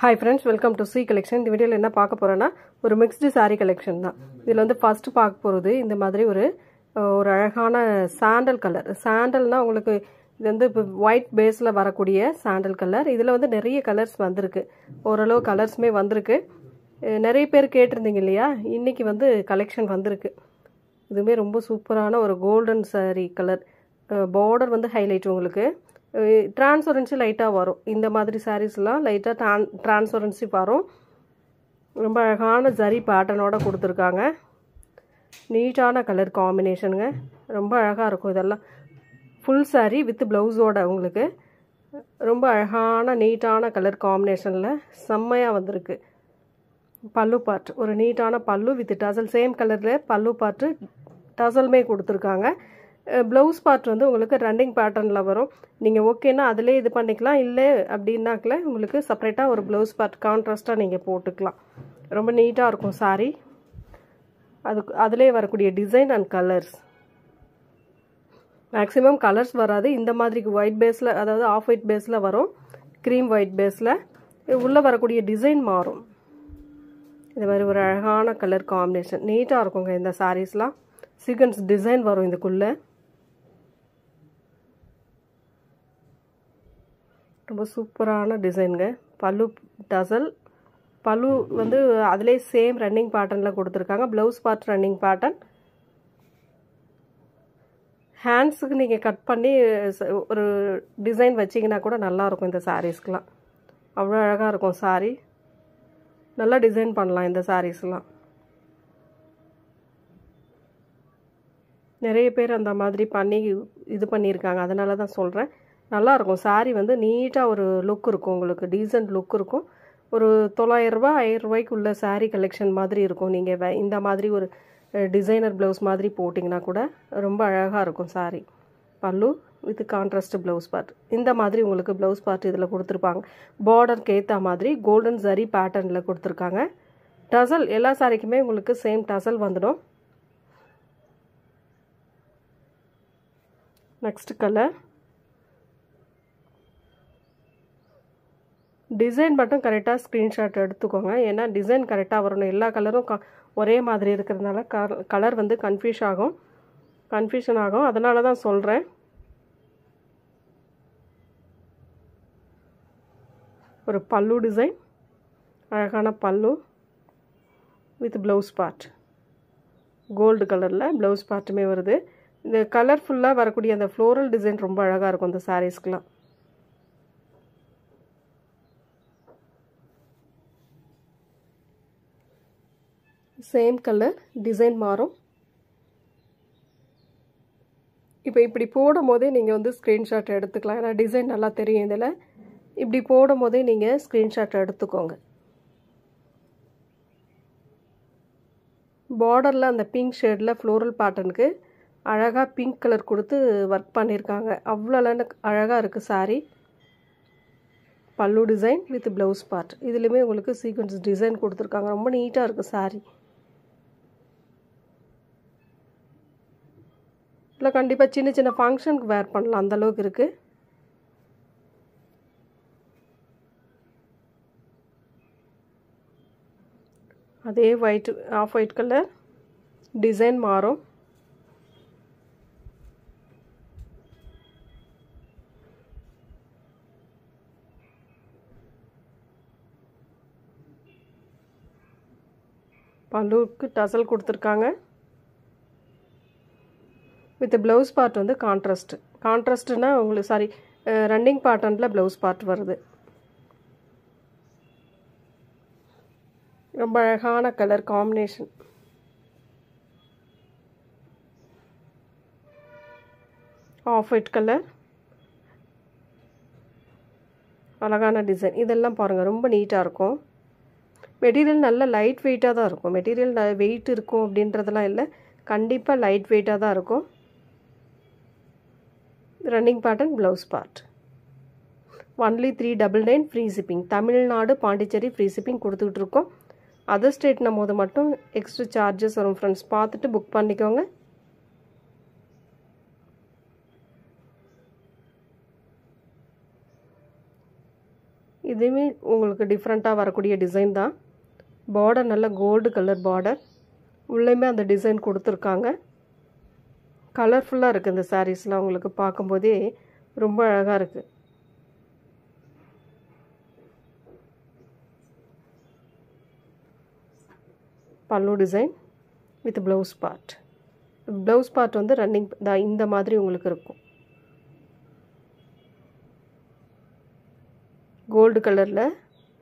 Hi friends, welcome to C collection. இந்த வீடியோல என்ன பார்க்க போறேன்னா ஒரு mixed saree collection தான். இதுல வந்து first பார்க்க போறது இந்த மாதிரி ஒரு அழகான சாண்டல் கலர். சாண்டல்னா உங்களுக்கு இது வந்து white baseல வரக்கூடிய சாண்டல் கலர். இதுல வந்து நிறைய கலர்ஸ் வந்திருக்கு. ஓரளவு கலர்ஸ்மே வந்திருக்கு. நிறைய பேர் கேட்டிருந்தீங்க இல்லையா? இன்னைக்கு வந்து கலெக்ஷன் வந்திருக்கு. இதுமே ரொம்ப சூப்பரான ஒரு கோல்டன் saree கலர். border வந்து ஹைலைட் உங்களுக்கு. டிரான்ஸ்பரன்சி லைட்டாக வரும் இந்த மாதிரி சாரீஸ்லாம் லைட்டாக டிரான்ஸ்பரன்சி வரும் ரொம்ப அழகான ஜரி பேட்டர்னோட கொடுத்துருக்காங்க நீட்டான கலர் காம்பினேஷனுங்க ரொம்ப அழகாக இருக்கும் இதெல்லாம் ஃபுல் சாரீ வித் ப்ளவுஸோட உங்களுக்கு ரொம்ப அழகான நீட்டான கலர் காம்பினேஷனில் செம்மையாக வந்திருக்கு பல்லு பார்ட் ஒரு நீட்டான பல்லு வித் டசல் சேம் கலரில் பல்லு பார்ட்டு டசல்மே கொடுத்துருக்காங்க ப்ளவுஸ் பார்ட் வந்து உங்களுக்கு ரன்னிங் பேட்டர்னில் வரும் நீங்கள் ஓகேன்னா அதிலே இது பண்ணிக்கலாம் இல்லை அப்படின்னாக்கல உங்களுக்கு செப்பரேட்டாக ஒரு ப்ளவுஸ் பார்ட் கான்ட்ராஸ்ட்டாக நீங்கள் போட்டுக்கலாம் ரொம்ப நீட்டாக இருக்கும் சாரீ அதிலே வரக்கூடிய design and colours maximum colours வராது இந்த மாதிரி ஒயிட் பேஸில் அதாவது ஆஃப் ஒயிட் பேஸில் வரும் க்ரீம் ஒயிட் பேஸில் உள்ளே வரக்கூடிய டிசைன் மாறும் இது மாதிரி ஒரு அழகான கலர் காம்பினேஷன் நீட்டாக இருக்குங்க இந்த சாரீஸ்லாம் சீக்வென்ஸ் டிசைன் வரும் இதுக்குள்ளே ரொம்ப சூப்பரான டிசைனுங்க பல்லு டசல் பல்லு வந்து அதிலே சேம் ரன்னிங் பேட்டர்னில் கொடுத்துருக்காங்க ப்ளவுஸ் பார்ட் ரன்னிங் பேட்டர்ன் ஹேண்ட்ஸுக்கு நீங்கள் கட் பண்ணி ஒரு டிசைன் வச்சிங்கன்னா கூட நல்லாயிருக்கும் இந்த சாரீஸ்க்கெலாம் அவ்வளோ அழகாக இருக்கும் சாரீ நல்லா டிசைன் பண்ணலாம் இந்த சாரீஸ்லாம் நிறைய பேர் அந்த மாதிரி பண்ணி இது பண்ணியிருக்காங்க அதனால தான் சொல்கிறேன் நல்லாயிருக்கும் சாரீ வந்து நீட்டாக ஒரு லுக் இருக்கும் உங்களுக்கு டீசென்ட் லுக் இருக்கும் ஒரு 900 ரூபா 1000 ரூபாய்க்குள்ள சாரீ கலெக்ஷன் மாதிரி இருக்கும் நீங்கள் இந்த மாதிரி ஒரு டிசைனர் ப்ளவுஸ் மாதிரி போட்டிங்கன்னா கூட ரொம்ப அழகாக இருக்கும் சாரீ பல்லு வித் கான்ட்ராஸ்ட் ப்ளவுஸ் பார்ட் இந்த மாதிரி உங்களுக்கு ப்ளவுஸ் பார்ட் இதில் கொடுத்துருப்பாங்க பார்டருக்கு ஏற்ற மாதிரி கோல்டன் ஜரி பேட்டர்னில் கொடுத்துருக்காங்க டசல் எல்லா சாரீக்குமே உங்களுக்கு சேம் டசல் வந்துடும் நெக்ஸ்ட் கலர் டிசைன் மட்டும் கரெக்டாக ஸ்க்ரீன்ஷாட் எடுத்துக்கோங்க ஏன்னா டிசைன் கரெக்டாக வரணும் எல்லா கலரும் ஒரே மாதிரி இருக்கிறதுனால கலர் வந்து கன்ஃபியூஷன் ஆகும் அதனால தான் சொல்கிறேன் ஒரு பல்லு டிசைன் அழகான பல்லு வித் ப்ளவுஸ் பார்ட் கோல்டு கலரில் ப்ளவுஸ் பார்ட்டுமே வருது இந்த கலர்ஃபுல்லாக வரக்கூடிய அந்த ஃப்ளோரல் டிசைன் ரொம்ப அழகாக இருக்கும் இந்த சாரீஸ்க்கெலாம் சேம் கலர் டிசைன் மாறும் இப்போ இப்படி போடும் போதே நீங்கள் வந்து ஸ்க்ரீன்ஷாட் எடுத்துக்கலாம் ஏன்னா டிசைன் நல்லா தெரியும் இதில் இப்படி போடும் போதே நீங்கள் ஸ்க்ரீன்ஷாட் எடுத்துக்கோங்க பார்டரில் அந்த பிங்க் ஷேடில் ஃப்ளோரல் பேட்டர்னுக்கு அழகாக பிங்க் கலர் கொடுத்து ஒர்க் பண்ணியிருக்காங்க அவ்வளோ அழகாக இருக்குது சாரீ பல்லு டிசைன் வித் ப்ளவுஸ் பார்ட் இதுலேயுமே உங்களுக்கு சீக்வன்ஸ் டிசைன் கொடுத்துருக்காங்க ரொம்ப நீட்டாக இருக்குது சாரீ இல்லை கண்டிப்பாக சின்ன சின்ன ஃபங்க்ஷனுக்கு வேர் பண்ணலாம் அந்தளவுக்கு இருக்குது அதே white off white colour design மாறும் பல்லுக்கு டசல் கொடுத்துருக்காங்க வித் ப்ளவுஸ் பார்ட் வந்து கான்ட்ராஸ்ட்னா உங்களுக்கு ரன்னிங் பேட்டர்னில் ப்ளவுஸ் பார்ட் வருது ரொம்ப அழகான colour combination off white colour அழகான டிசைன் இதெல்லாம் பாருங்கள் ரொம்ப நீட்டாக இருக்கும் மெட்டீரியல் நல்ல லைட் வெயிட்டாக தான் இருக்கும் மெட்டீரியல் வெயிட் இருக்கும் அப்படின்றதெல்லாம் இல்லை கண்டிப்பாக லைட் வெயிட்டாக தான் இருக்கும் running pattern blouse part only 399 free shipping Tamil Nadu Pondicherry free shipping கொடுத்துக்கிட்டு இருக்கோம் அதர் ஸ்டேட்னும் போது மட்டும் எக்ஸ்ட்ரா சார்ஜஸ் வரும் ஃப்ரெண்ட்ஸ் பார்த்துட்டு புக் பண்ணிக்கோங்க இதுவுமே உங்களுக்கு டிஃப்ரெண்ட்டாக வரக்கூடிய டிசைன் தான். பார்டர் நல்ல கோல்டு கலர் பார்டர், உள்ளேயுமே அந்த டிசைன் கொடுத்துருக்காங்க. கலர்ஃபுல்லாக இருக்குது இந்த சாரீஸ்லாம், உங்களுக்கு பார்க்கும்போதே ரொம்ப அழகாக இருக்குது. பல்லு design with blouse part. Blouse part வந்து ரன்னிங் இந்த மாதிரி உங்களுக்கு இருக்கும். கோல்டு கலரில்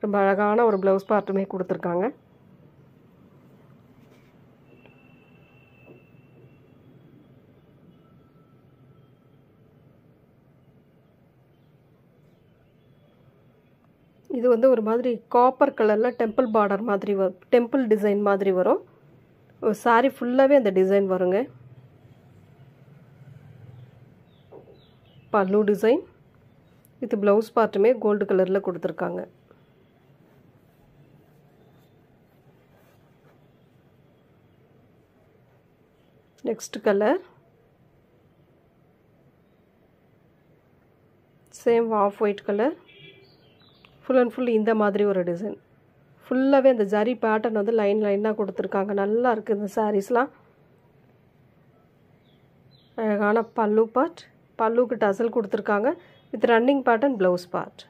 ரொம்ப அழகான ஒரு ப்ளவுஸ் பார்ட்டுமே கொடுத்துருக்காங்க. இது வந்து ஒரு மாதிரி காப்பர் கலரில் டெம்பிள் பார்டர் மாதிரி வரும், டெம்பிள் டிசைன் மாதிரி வரும். ஒரு சாரீ ஃபுல்லாகவே அந்த டிசைன் வருங்க. பல்லு டிசைன் வித் ப்ளவுஸ் பார்ட்டுமே கோல்டு கலரில் கொடுத்துருக்காங்க. Next colour same off white colour, full and full இந்த மாதிரி ஒரு டிசைன். ஃபுல்லாகவே அந்த ஜரி பேட்டர்ன் வந்து லைனாக கொடுத்துருக்காங்க. நல்லா இருக்குது இந்த சாரீஸ்லாம். அழகான பல்லு பார்ட், பல்லுக்கு டசல் கொடுத்துருக்காங்க with running pattern blouse part.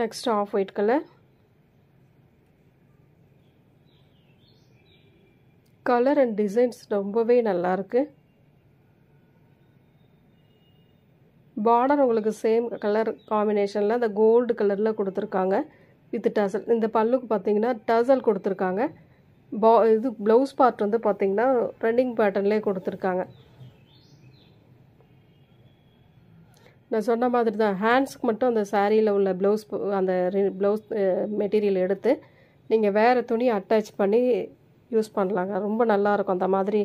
Next off white colour. Colour and designs ரொம்பவே நல்லாயிருக்கு. பார்டர் உங்களுக்கு சேம் கலர் காம்பினேஷனில் அந்த கோல்டு கலரில் கொடுத்துருக்காங்க வித் டசல். இந்த பல்லுக்கு பார்த்தீங்கன்னா டசல் கொடுத்துருக்காங்க. இது ப்ளவுஸ் பார்ட் வந்து பார்த்தீங்கன்னா ரன்னிங் பேட்டர்ன்லேயே கொடுத்துருக்காங்க. நான் சொன்ன மாதிரி தான், ஹேண்ட்ஸ்க்கு மட்டும் அந்த சாரியில் உள்ள அந்த ப்ளவுஸ் மெட்டீரியல் எடுத்து நீங்கள் வேறு துணி அட்டாச் பண்ணி யூஸ் பண்ணலாங்க. ரொம்ப நல்லாயிருக்கும் அந்த மாதிரி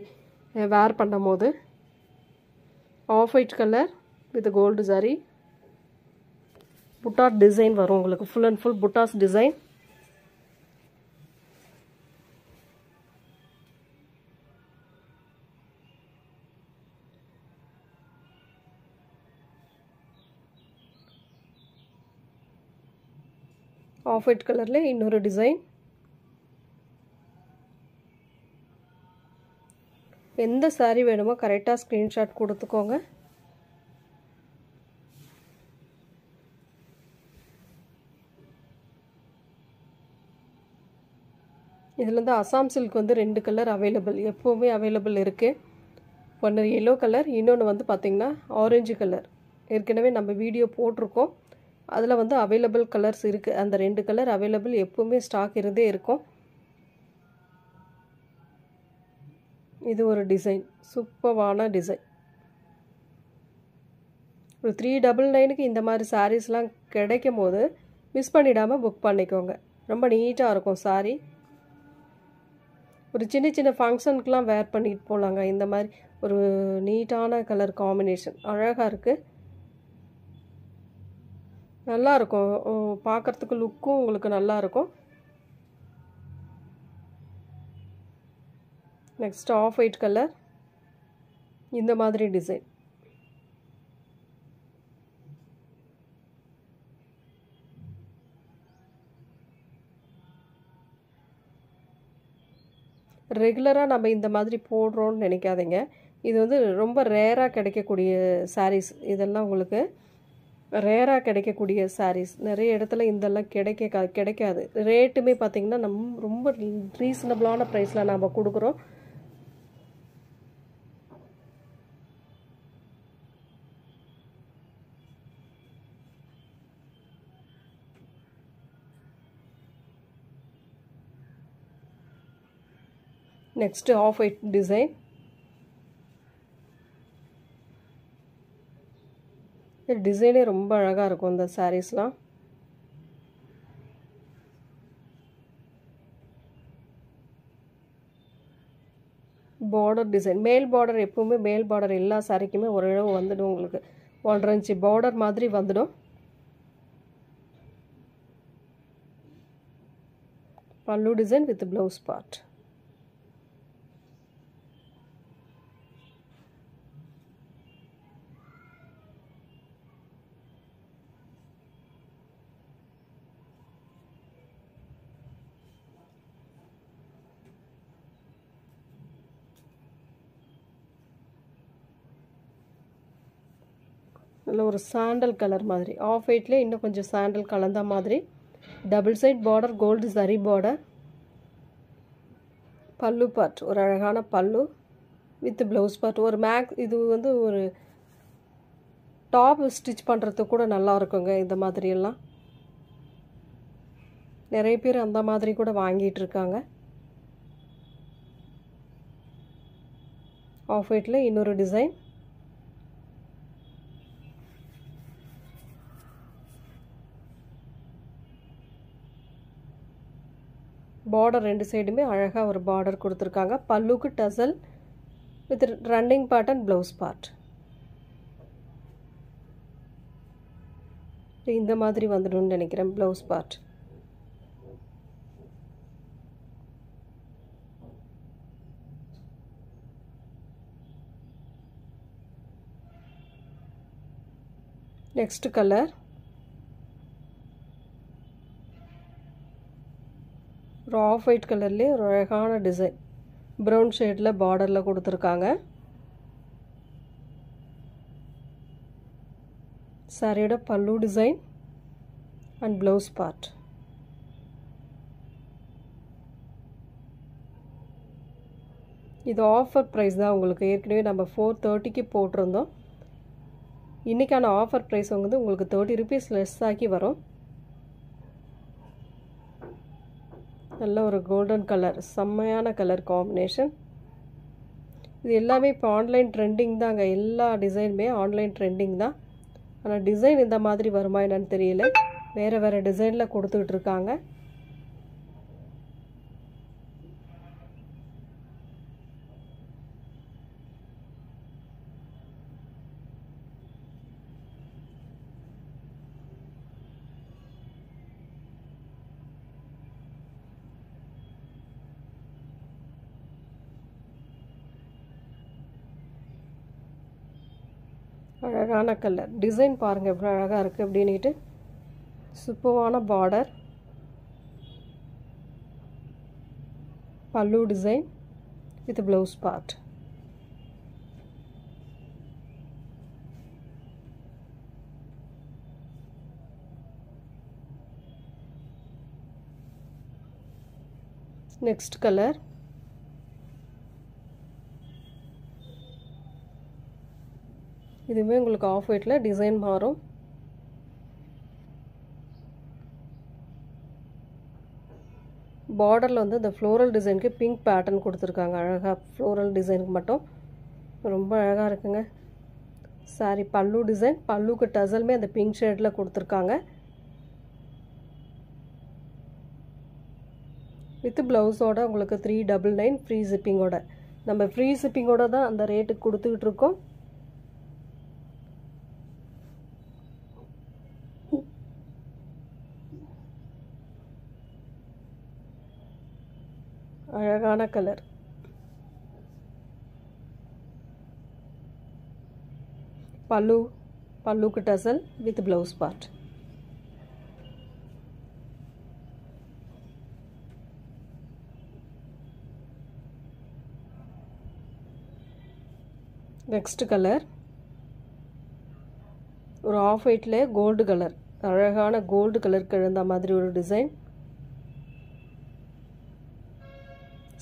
வேர் பண்ணும் போது. Off white colour with gold sari, butta design வரும் உங்களுக்கு, ஃபுல் அண்ட் ஃபுல் புட்டாஸ் டிசைன். ஆஃப் ஒயிட் கலரில் இன்னொரு டிசைன். எந்த சாரீ வேணுமோ கரெக்டாக ஸ்க்ரீன்ஷாட் கொடுத்துக்கோங்க. இதில் வந்து அசாம் சில்க் வந்து 2 கலர் அவைலபிள், எப்போவுமே அவைலபிள் இருக்குது. ஒன்று எல்லோ கலர், இன்னொன்று வந்து பார்த்திங்கன்னா ஆரஞ்சு கலர். ஏற்கனவே நம்ம வீடியோ போட்டிருக்கோம், அதில் வந்து அவைலபிள் கலர்ஸ் இருக்குது. அந்த 2 கலர் அவைலபிள் எப்போவுமே ஸ்டாக் இருந்தே இருக்கும். இது ஒரு டிசைன், சூப்பர்வான டிசைன். ஒரு 399க்கு இந்த மாதிரி சாரீஸ்லாம் கிடைக்கும் போது மிஸ் பண்ணிடாமல் புக் பண்ணிக்கோங்க. ரொம்ப நீட்டாக இருக்கும் சாரீ. ஒரு சின்ன சின்ன ஃபங்க்ஷனுக்குலாம் வேர் பண்ணிட்டு போகலாங்க. இந்த மாதிரி ஒரு நீட்டான கலர் காம்பினேஷன் அழகாக இருக்குது, நல்லாயிருக்கும். பார்க்குறதுக்கு லுக்கும் உங்களுக்கு நல்லாயிருக்கும். நெக்ஸ்ட் ஆஃப் ஒயிட் கலர், இந்த மாதிரி டிசைன். ரெகுலராக நம்ம இந்த மாதிரி போடுறோன்னு நினைக்காதீங்க. இது வந்து ரொம்ப ரேராக கிடைக்கக்கூடிய சாரீஸ். இதெல்லாம் உங்களுக்கு ரேராக கிடைக்கக்கூடிய சாரீஸ். நிறைய இடத்துல இதெல்லாம் கிடைக்காது. ரேட்டுமே பார்த்திங்கன்னா ரொம்ப ரீசனபிளான ப்ரைஸில் நம்ம கொடுக்குறோம். Next off white design. டிசைனே ரொம்ப அழகாக இருக்கும் இந்த சாரீஸ்லாம். பார்டர் டிசைன் மேல் பார்டர் எப்பவுமே மேல் பார்டர் எல்லா சாரிக்குமே ஓரளவு வந்துடும் உங்களுக்கு 1.5 இன்ச் பார்டர் மாதிரி வந்துடும் பல்லு டிசைன் வித் ப்ளவுஸ் பார்ட் நல்ல ஒரு சாண்டல் கலர் மாதிரி ஆஃப் ஒயிட்ல இன்னும் கொஞ்சம் சாண்டல் கலந்த மாதிரி டபுள் சைடு பார்டர் கோல்டு சரி பார்டர் பல்லு பார்ட் ஒரு அழகான பல்லு வித் ப்ளவுஸ் பார்ட் ஒரு இது வந்து ஒரு டாப் ஸ்டிச் பண்ணுறதுக்கு கூட நல்லா இருக்குங்க இந்த மாதிரி எல்லாம் நிறைய பேர் அந்த மாதிரி கூட வாங்கிட்டு இருக்காங்க ஆஃப் ஒயிட்ல இன்னொரு டிசைன் border ரெண்டு சைடுமே அழகா ஒரு border கொடுத்திருக்காங்க பல்லுக்கு டசல் with running part and blouse part இந்த மாதிரி வந்துடும் நினைக்கிறேன் blouse part next color off white color le ஒரு அழகான டிசைன் brown shade ல borderல கொடுத்திருக்காங்க சாரியோட பல்லு டிசைன் and blouse part இது ஆஃபர் பிரைஸ் தான் உங்களுக்கு ஏற்கனவே நம்ம 430 க்கு போட்டுறோம் இன்னைக்கான ஆஃபர் பிரைஸ் வந்து உங்களுக்கு 30 rupees லெஸ் ஆகி வரும் நல்ல ஒரு கோல்டன் கலர் செம்மையான கலர் காம்பினேஷன் இது எல்லாமே இப்போ ஆன்லைன் ட்ரெண்டிங் தாங்க எல்லா டிசைனுமே ஆன்லைன் ட்ரெண்டிங் தான் ஆனால் டிசைன் இந்த மாதிரி வருமா என்னன்னு தெரியல வேறு வேறு டிசைனில் கொடுத்துக்கிட்டு இருக்காங்க அழகான கலர் டிசைன் பாருங்க எவ்வளவு அழகா இருக்கு அப்படினிட்டு சூப்பரான border பல்லு design with blouse part next color இதுவே உங்களுக்கு ஆஃப் ஒயிட்ல டிசைன் மாறும் borderல வந்து இந்த floral டிசைனுக்கு pink pattern கொடுத்திருக்காங்க அழகா floral டிசைனுக்கு மட்டும் ரொம்ப அழகா இருக்குங்க சாரி பல்லு டிசைன் பல்லுக்கு டசல்மே அந்த pink ஷேட்ல கொடுத்திருக்காங்க வித் ப்ளவுஸோட உங்களுக்கு 399 ஃப்ரீ ஷிப்பிங்கோட நம்ம ஃப்ரீ ஷிப்பிங்கோட தான் அந்த ரேட்டுக்கு கொடுத்துக்கிட்டு இருக்கோம் அழகான கலர் பல்லுக்கு tassel with blouse part next color ஒரு ஆஃப் ஒயிட்ல கோல்ட் கலர் அழகான கோல்ட் கலர் கலந்த மாதிரி ஒரு டிசைன்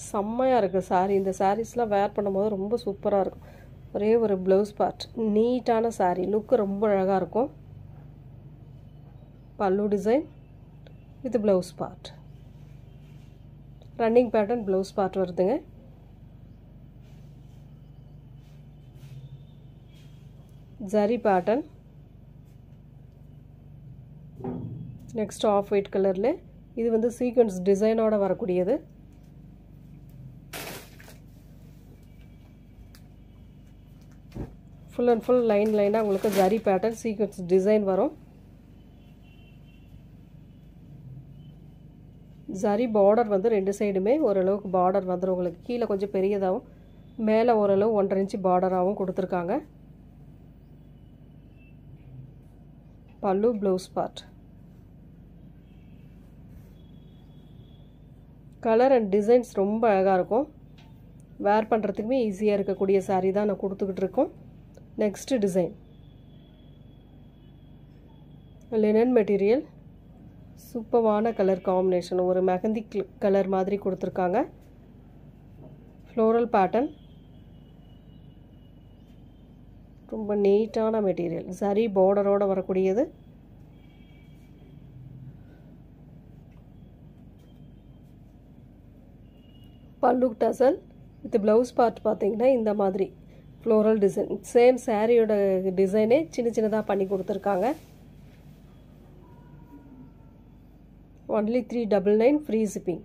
செம்மையா இருக்கு சாரி இந்த சாரீஸ்லாம் வேர் பண்ணும்போது ரொம்ப சூப்பரா இருக்கும் ஒரே ஒரு ப்ளவுஸ் பார்ட் நீட்டான சாரி லுக் ரொம்ப அழகா இருக்கும் பல்லு design with blouse part running pattern blouse part வருதுங்க zari pattern next off white கலர்ல இது வந்து சீக்வென்ஸ் டிசைனோட வரக்கூடியது ஃபுல் அண்ட் ஃபுல் லைனாக உங்களுக்கு ஜரி பேட்டர்ன் சீக்வென்ஸ் டிசைன் வரும். ஜரி பார்டர் வந்து 2 சைடுமே ஓரளவுக்கு பார்டர் வந்துடும் உங்களுக்கு. கீழே கொஞ்சம் பெரியதாகவும் மேலே ஓரளவு 1.5 இன்ச்சு பார்டராகவும் கொடுத்துருக்காங்க. பல்லு blouse part. Colour and designs ரொம்ப அழகாக இருக்கும். வேர் பண்ணுறதுக்குமே ஈஸியாக இருக்கக்கூடிய சாரீ தான் நான் கொடுத்துக்கிட்டு இருக்கோம். Next design linen material. சூப்பரான கலர் காம்பினேஷன். ஒரு மெஹந்தி கலர் மாதிரி கொடுத்துருக்காங்க. Floral pattern. ரொம்ப நீட்டான மெட்டீரியல். சரி பார்டரோடு வரக்கூடியது. பல்லு டசல் வித் ப்ளவுஸ் பார்ட் பார்த்தீங்கன்னா இந்த மாதிரி ஃப்ளோரல் டிசைன். சேம் சாரியோட டிசைனே சின்னதாக பண்ணி கொடுத்துருக்காங்க. only 399 free shipping.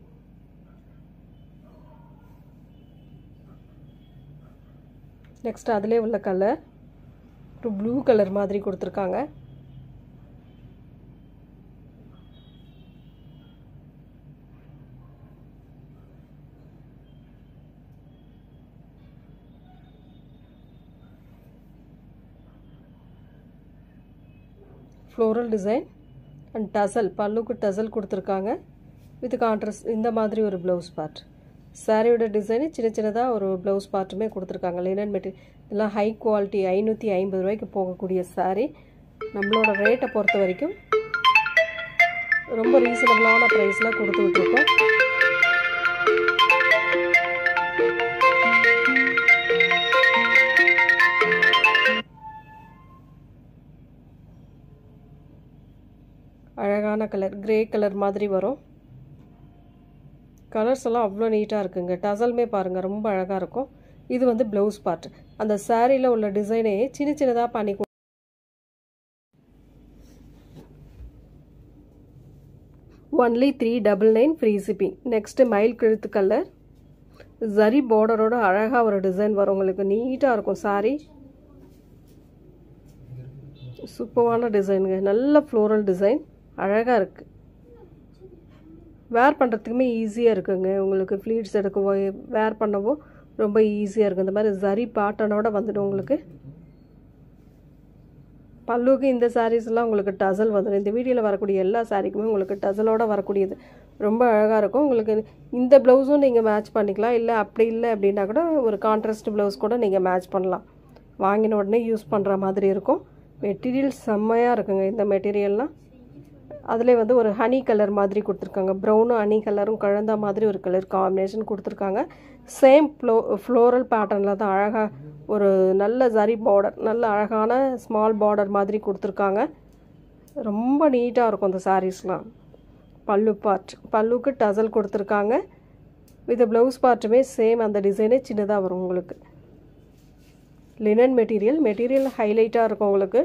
நெக்ஸ்ட் அதிலே உள்ள கலர் ஒரு ப்ளூ கலர் மாதிரி கொடுத்துருக்காங்க. Floral design and tassel. பல்லுக்கு டசல் கொடுத்துருக்காங்க வித் கான்ட்ராஸ்ட். இந்த மாதிரி ஒரு ப்ளவுஸ் பார்ட். சாரியோட டிசைனு சின்னதாக ஒரு ப்ளவுஸ் பார்ட்டுமே கொடுத்துருக்காங்க. Linen material. இதெல்லாம் ஹை குவாலிட்டி. 550 ரூபாய்க்கு போகக்கூடிய சாரீ. நம்மளோட ரேட்டை பொறுத்த வரைக்கும் ரொம்ப ரீசனபிளான ப்ரைஸில் கொடுத்துக்கிட்டுருக்கோம். அழகான கலர் கிரே கலர் மாதிரி வரும். கலர்ஸ் எல்லாம் அவ்வளோ நீட்டாக இருக்குங்க. டசல்மே பாருங்கள் ரொம்ப அழகாக இருக்கும். இது வந்து ப்ளவுஸ் பார்ட். அந்த சாரியில் உள்ள டிசைனே சின்னதாக பண்ணி only 399 ஃப்ரீ shipping. நெக்ஸ்ட்டு மயில் கழுத்து கலர். ஜரி பார்டரோட அழகாக ஒரு டிசைன் வரும் உங்களுக்கு. நீட்டாக இருக்கும் சாரி. சூப்பரான டிசைனுங்க. நல்ல ஃப்ளோரல் டிசைன். அழகாக இருக்குது. வேர் பண்ணுறதுக்குமே ஈஸியாக இருக்குங்க. உங்களுக்கு ஃப்ளீட்ஸ் எடுக்கவோ வேர் பண்ணவோ ரொம்ப ஈஸியாக இருக்கும். இந்த மாதிரி ஜரி பேட்டர்னோட வந்துடும் உங்களுக்கு. பல்லுக்கு இந்த சாரீஸ்லாம் உங்களுக்கு டசல் வந்துடும். இந்த வீடியோவில் வரக்கூடிய எல்லா சாரீக்குமே உங்களுக்கு டசலோடு வரக்கூடியது ரொம்ப அழகாக இருக்கும். உங்களுக்கு இந்த ப்ளவுஸும் நீங்கள் மேட்ச் பண்ணிக்கலாம். இல்லை அப்படி இல்லை அப்படின்னா கூட ஒரு கான்ட்ராஸ்ட் ப்ளவுஸ் கூட நீங்கள் மேட்ச் பண்ணலாம். வாங்கின உடனே யூஸ் பண்ணுற மாதிரி இருக்கும். மெட்டீரியல் செம்மையாக இருக்குங்க இந்த மெட்டீரியல்லாம். அதிலே வந்து ஒரு ஹனி கலர் மாதிரி கொடுத்துருக்காங்க. ப்ரௌனும் ஹனி கலரும் கலந்த மாதிரி ஒரு கலர் காம்பினேஷன் கொடுத்துருக்காங்க. சேம் ஃப்ளோரல் பேட்டர்னில் தான் அழகாக ஒரு நல்ல ஜரி பார்டர், நல்ல அழகான ஸ்மால் பார்டர் மாதிரி கொடுத்துருக்காங்க. ரொம்ப நீட்டாக இருக்கும் இந்த சாரீஸ்லாம். பல்லு பார்ட். பல்லுக்கு டசல் கொடுத்துருக்காங்க. வித் ப்ளவுஸ் பார்ட்டுமே சேம் அந்த டிசைனே சின்னதாக வரும் உங்களுக்கு. Linen material. மெட்டீரியல் ஹைலைட்டாக இருக்கும் உங்களுக்கு.